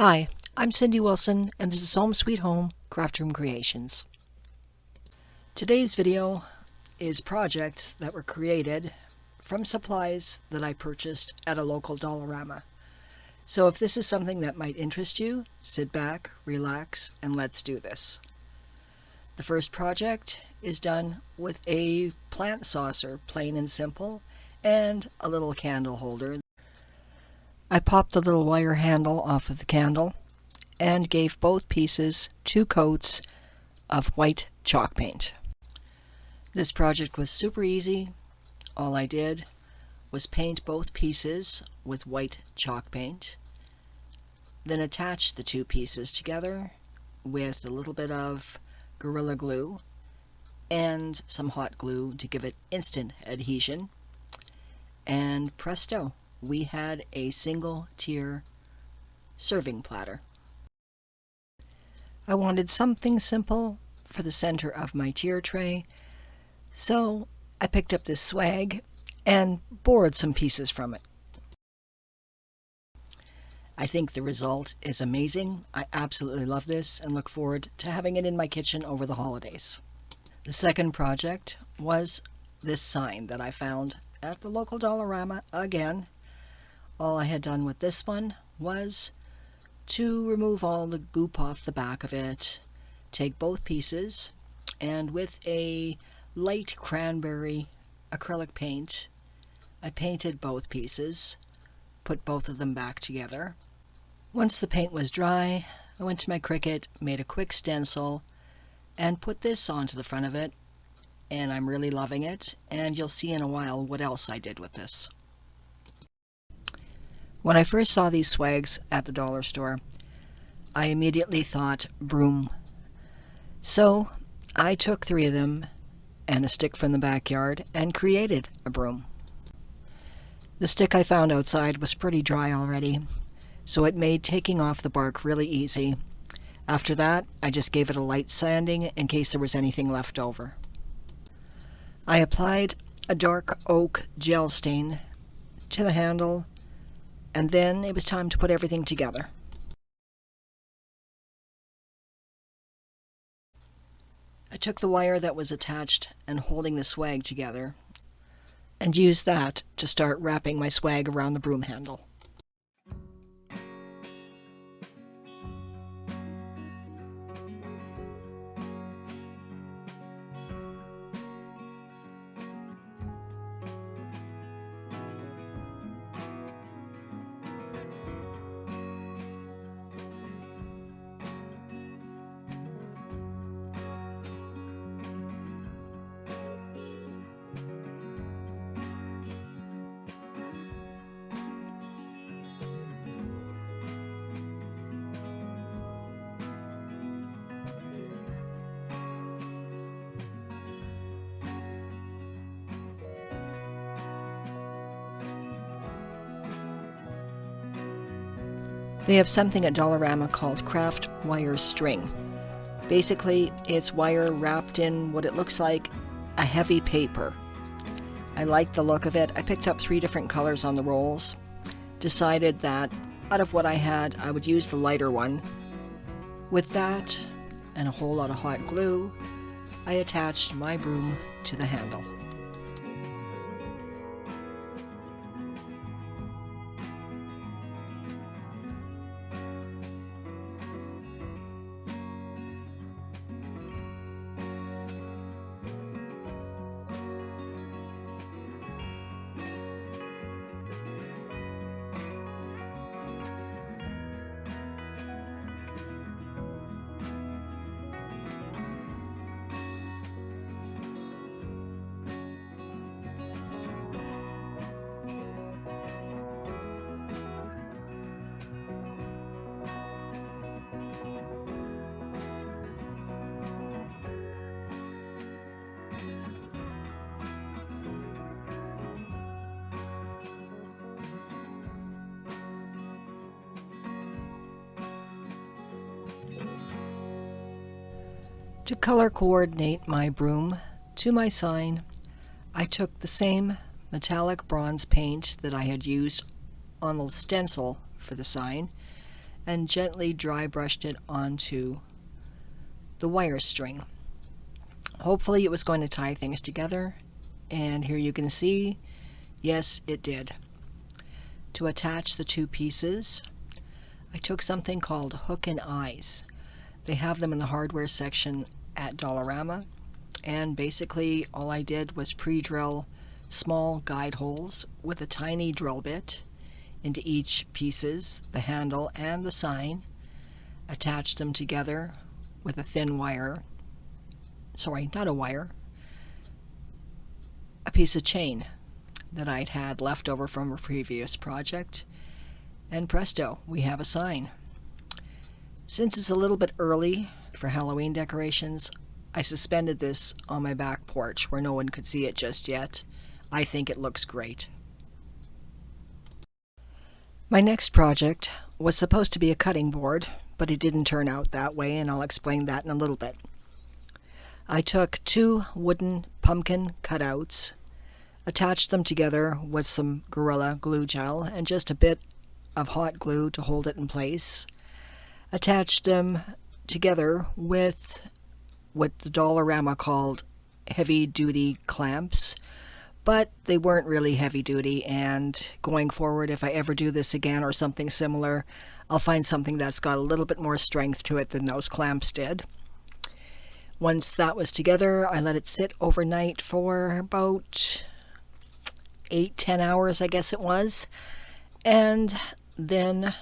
Hi, I'm Cindy Wilson, and this is Home Sweet Home Craft Room Creations. Today's video is projects that were created from supplies that I purchased at a local Dollarama. So if this is something that might interest you, sit back, relax, and let's do this. The first project is done with a plant saucer, plain and simple, and a little candle holder. I popped the little wire handle off of the candle and gave both pieces 2 coats of white chalk paint. This project was super easy. All I did was paint both pieces with white chalk paint, then attach the 2 pieces together with a little bit of Gorilla Glue and some hot glue to give it instant adhesion, and presto, we had a single tier serving platter. I wanted something simple for the center of my tier tray, so I picked up this swag and borrowed some pieces from it. I think the result is amazing. I absolutely love this and look forward to having it in my kitchen over the holidays. The second project was this sign that I found at the local Dollarama again. All I had done with this one was to remove all the goop off the back of it, take both pieces, and with a light cranberry acrylic paint, I painted both pieces, put both of them back together. Once the paint was dry, I went to my Cricut, made a quick stencil, and put this onto the front of it, and I'm really loving it, and you'll see in a while what else I did with this. When I first saw these swags at the dollar store, I immediately thought broom. So I took 3 of them and a stick from the backyard and created a broom. The stick I found outside was pretty dry already, so it made taking off the bark really easy. After that, I just gave it a light sanding in case there was anything left over. I applied a dark oak gel stain to the handle, and then it was time to put everything together. I took the wire that was attached and holding the swag together and used that to start wrapping my swag around the broom handle. They have something at Dollarama called craft wire string. Basically, it's wire wrapped in what it looks like a heavy paper. I like the look of it. I picked up 3 different colors on the rolls. Decided that out of what I had, I would use the lighter one. With that and a whole lot of hot glue, I attached my broom to the handle. To color coordinate my broom to my sign, I took the same metallic bronze paint that I had used on the stencil for the sign and gently dry brushed it onto the wire string. Hopefully it was going to tie things together, and here you can see, yes, it did. To attach the two pieces, I took something called hook and eyes. They have them in the hardware section at Dollarama, and basically all I did was pre-drill small guide holes with a tiny drill bit into each pieces, the handle and the sign, attached them together with a thin wire, sorry, not a wire, a piece of chain that I'd had left over from a previous project, and presto, we have a sign. Since it's a little bit early for Halloween decorations, I suspended this on my back porch where no one could see it just yet. I think it looks great. My next project was supposed to be a cutting board, but it didn't turn out that way, and I'll explain that in a little bit. I took two wooden pumpkin cutouts, attached them together with some Gorilla Glue gel and just a bit of hot glue to hold it in place. Attached them together with what the Dollarama called heavy-duty clamps, but they weren't really heavy-duty, and going forward, if I ever do this again or something similar, I'll find something that's got a little bit more strength to it than those clamps did. Once that was together, I let it sit overnight for about 8-10 hours, I guess it was, and then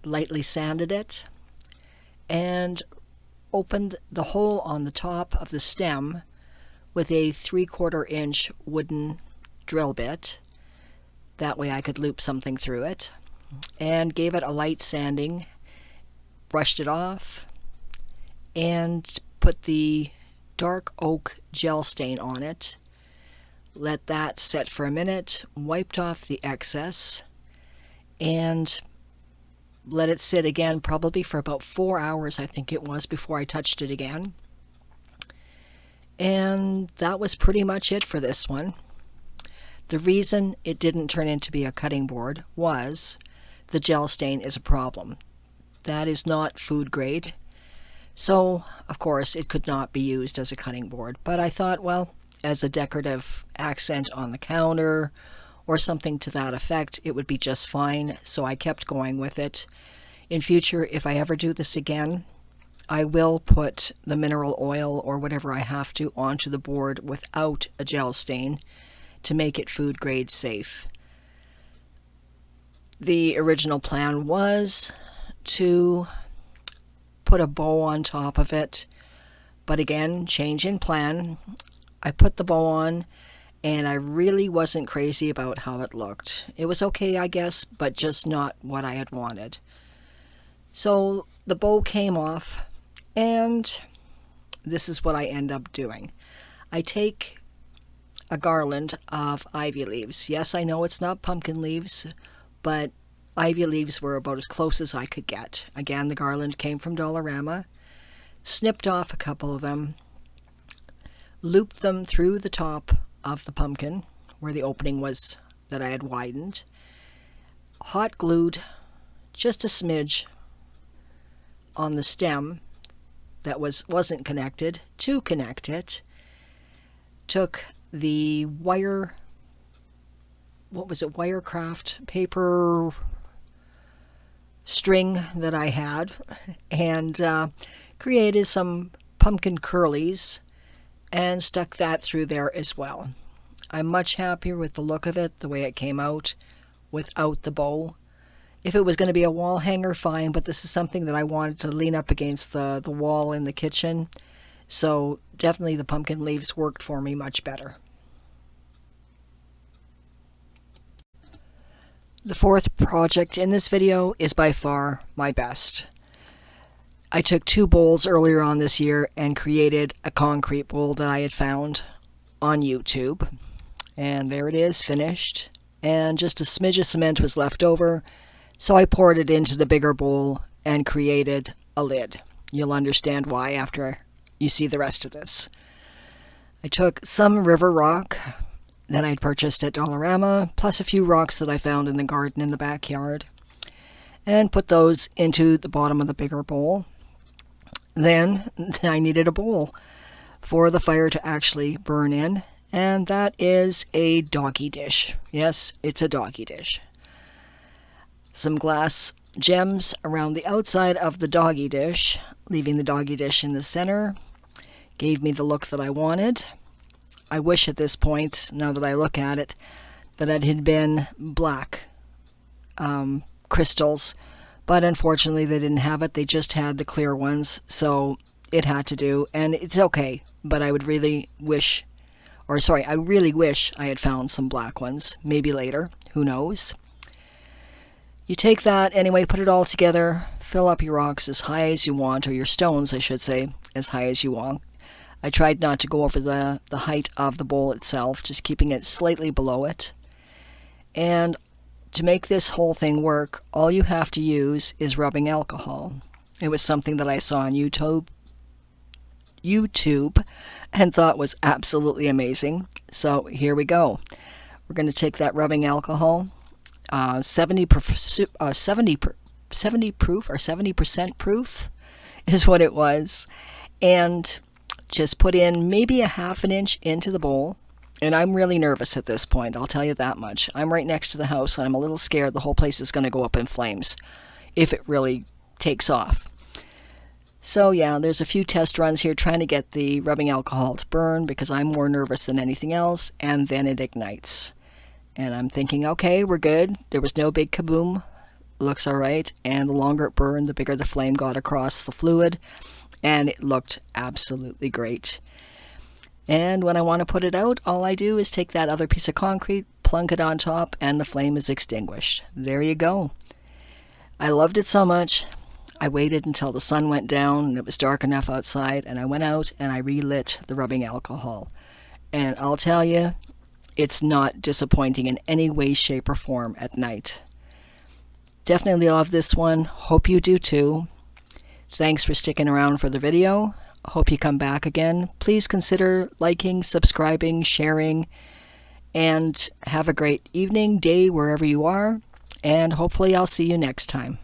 lightly sanded it and opened the hole on the top of the stem with a 3/4 inch wooden drill bit. That way I could loop something through it, and gave it a light sanding, brushed it off, and put the dark oak gel stain on it. Let that set for a minute, wiped off the excess, and let it sit again probably for about 4 hours, I think it was, before I touched it again. And that was pretty much it for this one. The reason it didn't turn into be a cutting board was the gel stain is a problem. That is not food grade. So, of course, it could not be used as a cutting board. But I thought, well, as a decorative accent on the counter or something to that effect, it would be just fine. So I kept going with it. In future, if I ever do this again, I will put the mineral oil or whatever I have to onto the board without a gel stain to make it food grade safe. The original plan was to put a bow on top of it, but again, change in plan. I put the bow on, and I really wasn't crazy about how it looked. It was okay, I guess, but just not what I had wanted. So the bow came off, and this is what I end up doing. I take a garland of ivy leaves. Yes, I know it's not pumpkin leaves, but ivy leaves were about as close as I could get. Again, the garland came from Dollarama. Snipped off a couple of them, looped them through the top of the pumpkin where the opening was that I had widened, hot glued just a smidge on the stem that wasn't connected to connect it. Took the wire, what was it, Wirecraft paper string that I had, and created some pumpkin curlies and stuck that through there as well. I'm much happier with the look of it, the way it came out without the bow. If it was going to be a wall hanger, fine, but this is something that I wanted to lean up against the wall in the kitchen, so definitely the pumpkin leaves worked for me much better. The fourth project in this video is by far my best. I took two bowls earlier on this year and created a concrete bowl that I had found on YouTube. And there it is, finished. And just a smidge of cement was left over, so I poured it into the bigger bowl and created a lid. You'll understand why after you see the rest of this. I took some river rock that I'd purchased at Dollarama, plus a few rocks that I found in the garden in the backyard, and put those into the bottom of the bigger bowl. Then I needed a bowl for the fire to actually burn in, and that is a doggy dish. Yes, it's a doggy dish. Some glass gems around the outside of the doggy dish, leaving the doggy dish in the center, gave me the look that I wanted. I wish at this point, now that I look at it, that it had been black crystals, but unfortunately they didn't have it. They just had the clear ones, so it had to do, and it's okay. But I would really wish, I really wish I had found some black ones. Maybe later, who knows. You take that anyway, put it all together, fill up your rocks as high as you want, or your stones, I should say, as high as you want. I tried not to go over the height of the bowl itself, just keeping it slightly below it. And to make this whole thing work, all you have to use is rubbing alcohol. It was something that I saw on YouTube and thought was absolutely amazing. So here we go. We're going to take that rubbing alcohol, 70% proof is what it was, and just put in maybe a half an inch into the bowl. And I'm really nervous at this point, I'll tell you that much. I'm right next to the house and I'm a little scared the whole place is going to go up in flames if it really takes off. So yeah, there's a few test runs here trying to get the rubbing alcohol to burn because I'm more nervous than anything else, and then it ignites. And I'm thinking, okay, we're good. There was no big kaboom. Looks all right. And the longer it burned, the bigger the flame got across the fluid, and it looked absolutely great. And when I want to put it out, all I do is take that other piece of concrete, plunk it on top, and the flame is extinguished. There you go. I loved it so much. I waited until the sun went down and it was dark enough outside, and I went out and I relit the rubbing alcohol. And I'll tell you, it's not disappointing in any way, shape, or form at night. Definitely love this one. Hope you do too. Thanks for sticking around for the video. Hope you come back again. Please consider liking, subscribing, sharing, and have a great evening, day, wherever you are. And hopefully I'll see you next time.